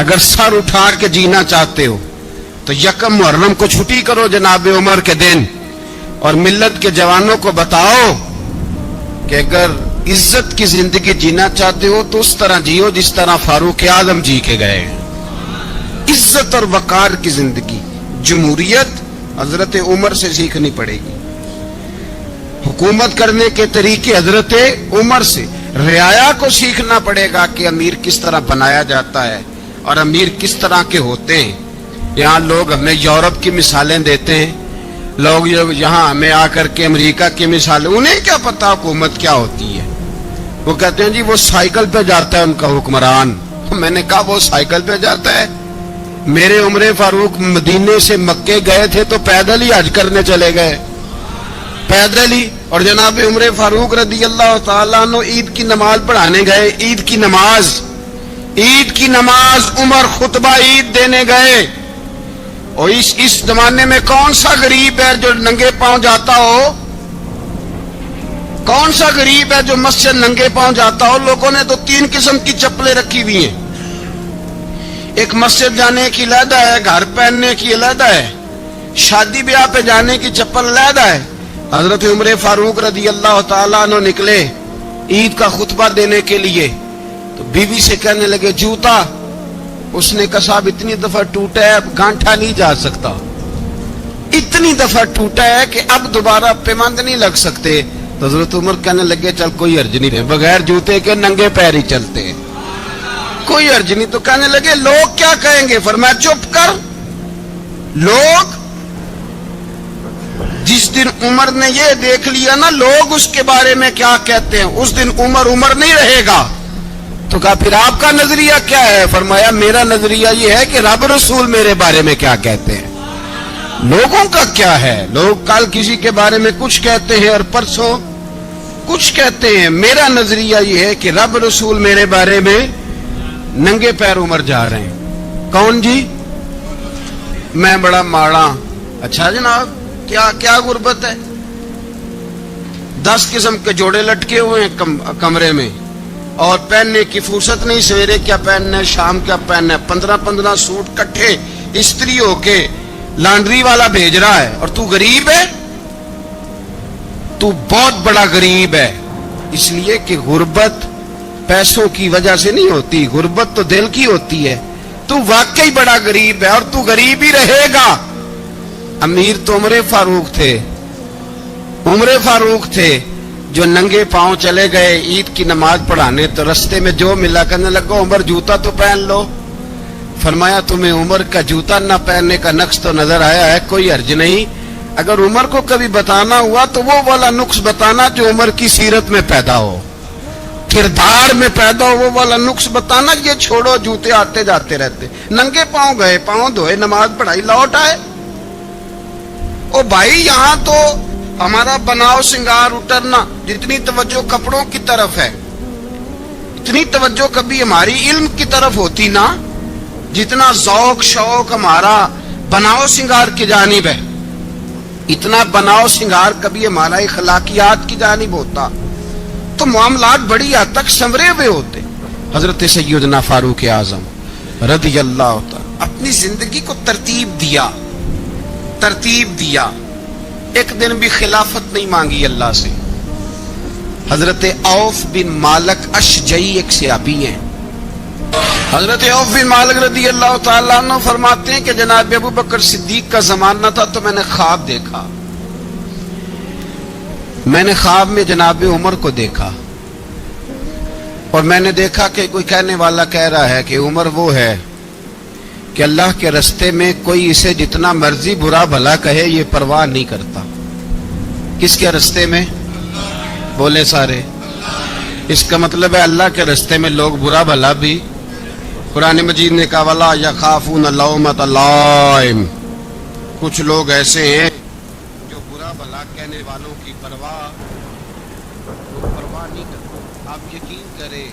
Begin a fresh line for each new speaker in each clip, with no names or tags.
اگر سر اٹھا کے جینا چاہتے ہو تو یکم محرم کو چھٹی کرو جناب عمر کے دن، اور ملت کے جوانوں کو بتاؤ کہ اگر عزت کی زندگی جینا چاہتے ہو تو اس طرح جیو جس طرح فاروق اعظم جی کے گئے ہیں، عزت اور وقار کی زندگی۔ جمہوریت حضرت عمر سے سیکھنی پڑے گی، حکومت کرنے کے طریقے حضرت عمر سے، رعایا کو سیکھنا پڑے گا کہ امیر کس طرح بنایا جاتا ہے اور امیر کس طرح کے ہوتے ہیں۔ یہاں لوگ ہمیں یورپ کی مثالیں دیتے ہیں، لوگ یہاں ہمیں آ کر کے امریکہ کی مثالیں، انہیں کیا پتا حکومت کیا ہوتی ہے۔ وہ کہتے ہیں جی وہ سائیکل پہ جاتا ہے ان کا حکمران۔ میں نے کہا وہ سائیکل پہ جاتا ہے؟ میرے عمر فاروق مدینے سے مکے گئے تھے تو پیدل ہی حج کرنے چلے گئے، پیدل ہی۔ اور جناب عمر فاروق رضی اللہ تعالیٰ عنہ عید کی نماز پڑھانے گئے، عید کی نماز عمر خطبہ عید دینے گئے۔ اور اس زمانے میں کون سا غریب ہے جو ننگے پاؤں جاتا ہو؟ کون سا غریب ہے جو مسجد ننگے پاؤں جاتا ہو؟ لوگوں نے تو 3 قسم کی چپلیں رکھی ہوئی ہیں، ایک مسجد جانے کی علیحدہ ہے، گھر پہننے کی علیحدہ ہے، شادی بیاہ پہ جانے کی چپل علیحدہ ہے۔ حضرت عمر فاروق رضی اللہ تعالیٰ عنہ نکلے عید کا خطبہ دینے کے لیے، تو بیوی سے کہنے لگے جوتا، اس نے کہا صاحب اتنی دفعہ ٹوٹا ہے اب گانٹھا نہیں جا سکتا، اتنی دفعہ ٹوٹا ہے کہ اب دوبارہ پیماند نہیں لگ سکتے۔ تو حضرت عمر کہنے لگے چل کوئی حرج نہیں ہے، بغیر جوتے کے ننگے پیر ہی چلتے ہیں، کوئی حرج نہیں۔ تو کہنے لگے لوگ کیا کہیں گے؟ فرمایا چپ کر، لوگ جس دن عمر نے یہ دیکھ لیا نا لوگ اس کے بارے میں کیا کہتے ہیں، اس دن عمر نہیں رہے گا۔ تو کہا پھر آپ کا نظریہ کیا ہے؟ فرمایا میرا نظریہ یہ ہے کہ رب رسول میرے بارے میں کیا کہتے ہیں، لوگوں کا کیا ہے؟ لوگ کل کسی کے بارے میں کچھ کہتے ہیں اور پرسوں کچھ کہتے ہیں، میرا نظریہ یہ ہے کہ رب رسول میرے بارے میں ننگے پیر عمر جا رہے ہیں۔ کون جی؟ میں بڑا ماڑا۔ اچھا جناب کیا غربت ہے؟ 10 قسم کے جوڑے لٹکے ہوئے ہیں کمرے میں، اور پہننے کی فرصت نہیں، سویرے کیا پہننا ہے شام کیا پہننا ہے، 15 سوٹ کٹھے استری ہو کے لانڈری والا بھیج رہا ہے، اور تو غریب ہے، تو بہت بڑا غریب ہے۔ اس لیے کہ غربت پیسوں کی وجہ سے نہیں ہوتی، غربت تو دل کی ہوتی ہے۔ تو واقعی بڑا غریب ہے اور تو غریب ہی رہے گا۔ امیر تو عمر فاروق تھے جو ننگے پاؤں چلے گئے عید کی نماز پڑھانے، تو رستے میں جو ملا کہنے لگا عمر جوتا تو پہن لو۔ فرمایا تمہیں عمر کا جوتا نہ پہننے کا نقص تو نظر آیا ہے، کوئی حرج نہیں، اگر عمر کو کبھی بتانا ہوا تو وہ والا نقص بتانا جو عمر کی سیرت میں پیدا ہو، کردار میں پیدا ہو، وہ والا نقص بتانا، یہ چھوڑو جوتے آتے جاتے رہتے۔ ننگے پاؤں گئے، پاؤں دھوئے، نماز پڑھائی، لوٹ آئے۔ او بھائی یہاں تو ہمارا بناؤ سنگار اترنا، جتنی توجہ کپڑوں کی طرف ہے اتنی توجہ کبھی ہماری علم کی طرف ہوتی نا، جتنا ذوق شوق ہمارا بناؤ سنگار کی جانب ہے، اتنا بناؤ سنگار کبھی ہمارا اخلاقیات کی جانب ہوتا تو معاملات بڑی حد تک سنورے ہوئے ہوتے۔ حضرت سیدنا فاروق اعظم رضی اللہ تعالی اپنی زندگی کو ترتیب دیا، ایک دن بھی خلافت نہیں مانگی اللہ سے۔ حضرت عوف بن مالک اشجعی ایک صحابی ہیں، حضرت عوف بن مالک رضی اللہ تعالیٰ عنہ فرماتے ہیں کہ جناب ابو بکر صدیق کا زمانہ تھا تو میں نے خواب دیکھا، میں نے خواب میں جناب عمر کو دیکھا، اور میں نے دیکھا کہ کوئی کہنے والا کہہ رہا ہے کہ عمر وہ ہے کہ اللہ کے رستے میں کوئی اسے جتنا مرضی برا بھلا کہے یہ پرواہ نہیں کرتا۔ کس کے رستے میں؟ بولے سارے۔ اس کا مطلب ہے اللہ کے رستے میں لوگ برا بھلا بھی، قرآن مجید نے کہا وَلَا يَخَافُونَ لَوْمَةَ لَائِمٍ، کچھ لوگ ایسے ہیں جو برا بھلا کہنے والوں کی پرواہ نہیں کرتے۔ آپ یقین کریں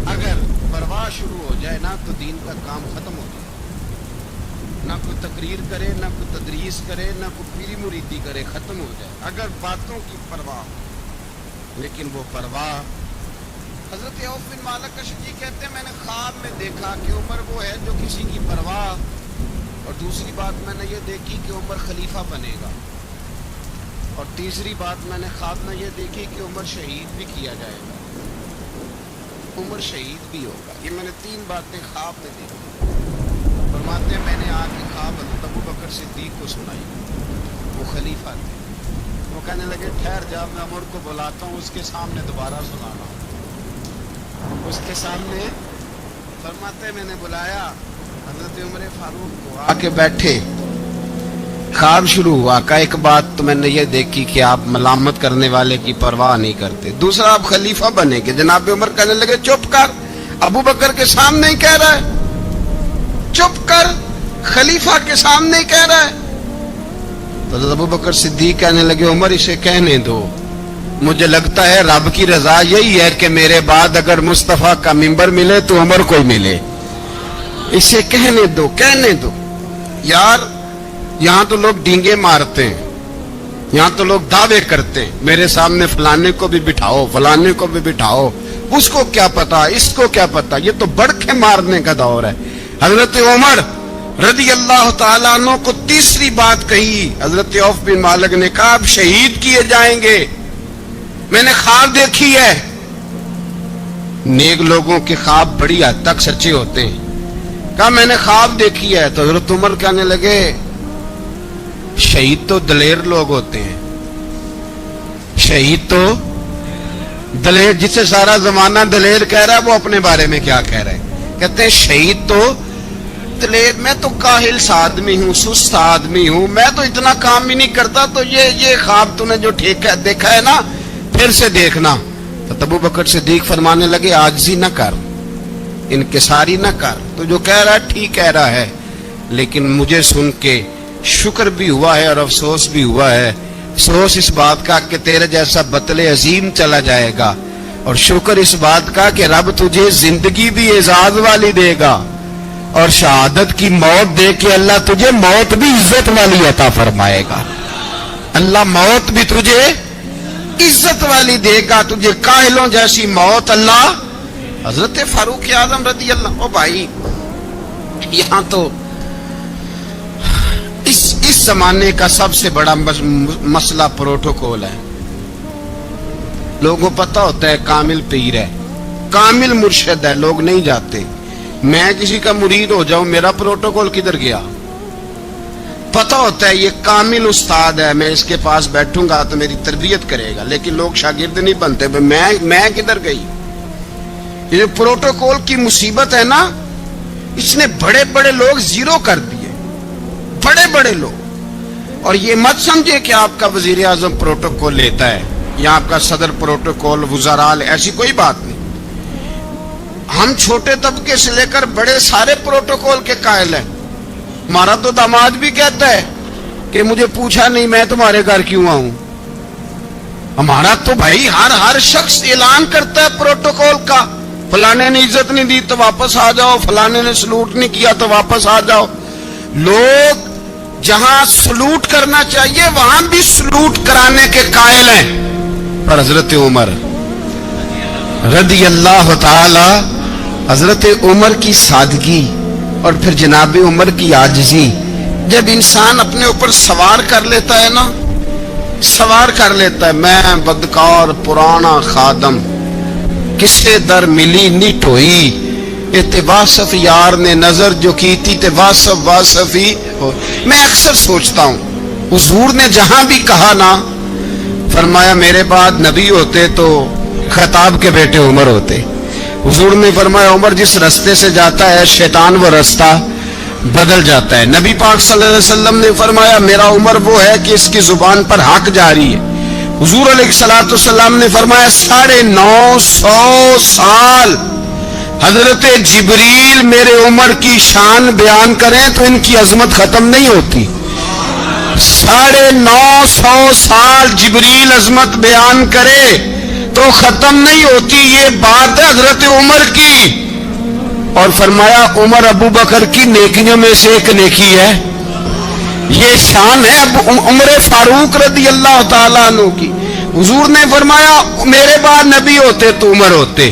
اگر پرواہ شروع ہو جائے نا تو دین کا کام ختم ہو جائے، نہ کوئی تقریر کرے، نہ کوئی تدریس کرے، نہ کوئی پیری مریدی کرے، ختم ہو جائے اگر باتوں کی پرواہ ہو۔ لیکن وہ پرواہ حضرت عوف بن مالک کشمیری کہتے ہیں میں نے خواب میں دیکھا کہ عمر وہ ہے جو کسی کی پرواہ، اور دوسری بات میں نے یہ دیکھی کہ عمر خلیفہ بنے گا، اور تیسری بات میں نے خواب میں یہ دیکھی کہ عمر شہید بھی کیا جائے گا، عمر شہید بھی ہوگا۔ یہ میں نے تین باتیں خواب میں دیکھی۔ فرماتے ہیں میں نے آ کے خواب حضرت ابو بکر صدیق کو سنائی، وہ خلیفہ تھے۔ وہ کہنے لگے ٹھہر جا، میں عمر کو بلاتا ہوں، اس کے سامنے دوبارہ سنانا۔ اس کے سامنے فرماتے ہیں میں نے بلایا حضرت عمر فاروق کو، آ کے بیٹھے، خواب شروع ہوا کہ ایک بات تو میں نے یہ دیکھی کہ آپ ملامت کرنے والے کی پرواہ نہیں کرتے، دوسرا آپ خلیفہ بنے گے۔ جناب عمر کہنے لگے چپ کر، ابو بکر کے سامنے ہی کہہ رہا ہے، چپ کر، خلیفہ کے سامنے ہی کہہ رہا ہے۔ تو ابو بکر صدیق کہنے لگے عمر اسے کہنے دو، مجھے لگتا ہے رب کی رضا یہی ہے کہ میرے بعد اگر مصطفیٰ کا منبر ملے تو عمر کو ہی ملے، اسے کہنے دو، کہنے دو۔ یار یہاں تو لوگ ڈینگے مارتے ہیں، یہاں تو لوگ دعوے کرتے ہیں میرے سامنے فلانے کو بھی بٹھاؤ، فلانے کو بھی بٹھاؤ، اس کو کیا پتا، اس کو کیا پتا، یہ تو بڑکے مارنے کا دور ہے۔ حضرت عمر رضی اللہ تعالیٰ عنہ کو تیسری بات کہی، حضرت عوف بن مالک نے کہا آپ شہید کیے جائیں گے، میں نے خواب دیکھی ہے۔ نیک لوگوں کے خواب بڑی حد تک سچے ہوتے ہیں۔ کہا میں نے خواب دیکھی ہے۔ تو حضرت عمر کہنے لگے شہید تو دلیر لوگ ہوتے ہیں، شہید تو دلیر، جسے سارا زمانہ دلیر کہہ رہا ہے وہ اپنے بارے میں کیا کہہ رہے ہیں؟ کہتے ہیں شہید تو دلیر، میں تو کاہل سا آدمی ہوں، سست آدمی ہوں، میں تو اتنا کام ہی نہیں کرتا، تو یہ خواب تو نے جو دیکھا ہے نا پھر سے دیکھنا۔ تو ابو بکر صدیق فرمانے لگے عاجزی نہ کر، انکساری نہ کر، تو جو کہہ رہا ہے ٹھیک کہہ رہا ہے، لیکن مجھے سن کے شکر بھی ہوا ہے اور افسوس بھی ہوا ہے۔ افسوس اس بات کا کہ تیرے جیسا بطل عظیم چلا جائے گا، اور شکر اس بات کا کہ رب تجھے زندگی بھی اعزاز والی دے گا، اور شہادت کی موت دے کے اللہ تجھے موت بھی عزت والی عطا فرمائے گا۔ اللہ موت بھی تجھے عزت والی دے گا، تجھے کاہلوں جیسی موت اللہ۔ حضرت فاروق اعظم رضی اللہ، او بھائی یہاں تو اس زمانے کا سب سے بڑا مسئلہ پروٹوکول ہے۔ لوگوں پتہ ہوتا ہے کامل پیر ہے، کامل مرشد ہے، لوگ نہیں جاتے۔ میں کسی کا مرید ہو جاؤں، میرا پروٹوکول کدھر گیا؟ پتہ ہوتا ہے یہ کامل استاد ہے، میں اس کے پاس بیٹھوں گا تو میری تربیت کرے گا، لیکن لوگ شاگرد نہیں بنتے۔ میں کدھر گئی؟ یہ پروٹوکول کی مصیبت ہے نا، اس نے بڑے بڑے لوگ زیرو کر دیے، بڑے بڑے لوگ۔ اور یہ مت سمجھے کہ آپ کا وزیر اعظم پروٹوکول لیتا ہے یا آپ کا صدر پروٹوکول، وزراء، ایسی کوئی بات نہیں۔ ہم چھوٹے طبقے سے لے کر بڑے سارے پروٹوکول کے قائل ہیں۔ ہمارا تو داماد بھی کہتا ہے کہ مجھے پوچھا نہیں میں تمہارے گھر کیوں آؤں۔ ہمارا تو بھائی ہر شخص اعلان کرتا ہے پروٹوکول کا، فلانے نے عزت نہیں دی تو واپس آ جاؤ، فلانے نے سلوٹ نہیں کیا تو واپس آ جاؤ۔ لوگ جہاں سلوٹ کرنا چاہیے وہاں بھی سلوٹ کرانے کے قائل ہیں، پر حضرت عمر رضی اللہ تعالی، حضرت عمر کی سادگی اور پھر جناب عمر کی عاجزی، جب انسان اپنے اوپر سوار کر لیتا ہے نا، سوار کر لیتا ہے، میں بدکار پرانا خادم، کسے در ملی نہیں ٹھوئی، اتباسف یار نے نظر جو کی تھی تے واسف واسفی ہو۔ میں اکثر سوچتا ہوں حضور نے جہاں بھی کہا نا، فرمایا میرے بعد نبی ہوتے تو خطاب کے بیٹے عمر ہوتے۔ حضور نے فرمایا عمر جس رستے سے جاتا ہے شیطان وہ رستہ بدل جاتا ہے۔ نبی پاک صلی اللہ علیہ وسلم نے فرمایا میرا عمر وہ ہے کہ اس کی زبان پر حق جاری ہے۔ حضور علیہ الصلوۃ والسلام نے فرمایا 950 سال حضرت جبریل میرے عمر کی شان بیان کریں تو ان کی عظمت ختم نہیں ہوتی۔ 950 سال جبریل عظمت بیان کرے تو ختم نہیں ہوتی، یہ بات ہے حضرت عمر کی۔ اور فرمایا عمر ابو بکر کی نیکیوں میں سے ایک نیکی ہے، یہ شان ہے عمر فاروق رضی اللہ تعالیٰ عنہ کی۔ حضور نے فرمایا میرے بعد نبی ہوتے تو عمر ہوتے،